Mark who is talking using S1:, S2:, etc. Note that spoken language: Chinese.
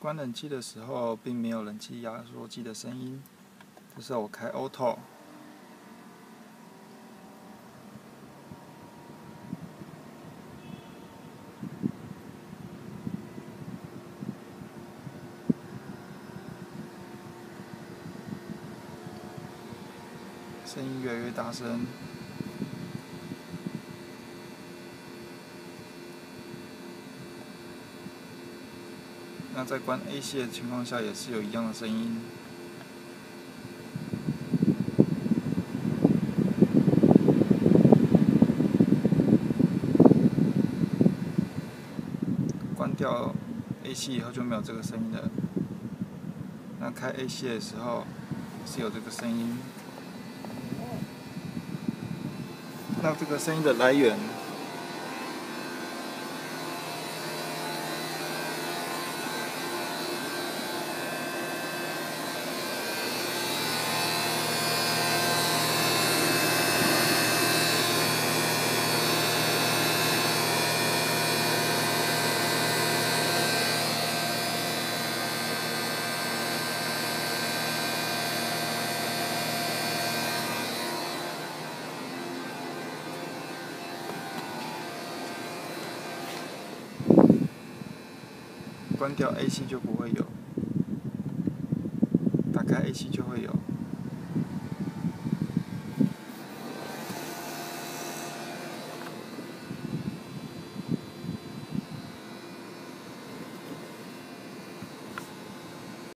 S1: 关冷气的时候，并没有冷气压缩机的声音。这时候我开 Auto， 声音越来越大声。那在关 AC 的情况下，也是有一样的声音。关掉 AC 以后就没有这个声音了。那开 AC 的时候是有这个声音。那这个声音的来源，关掉 AC 就不会有，打开 AC 就会有。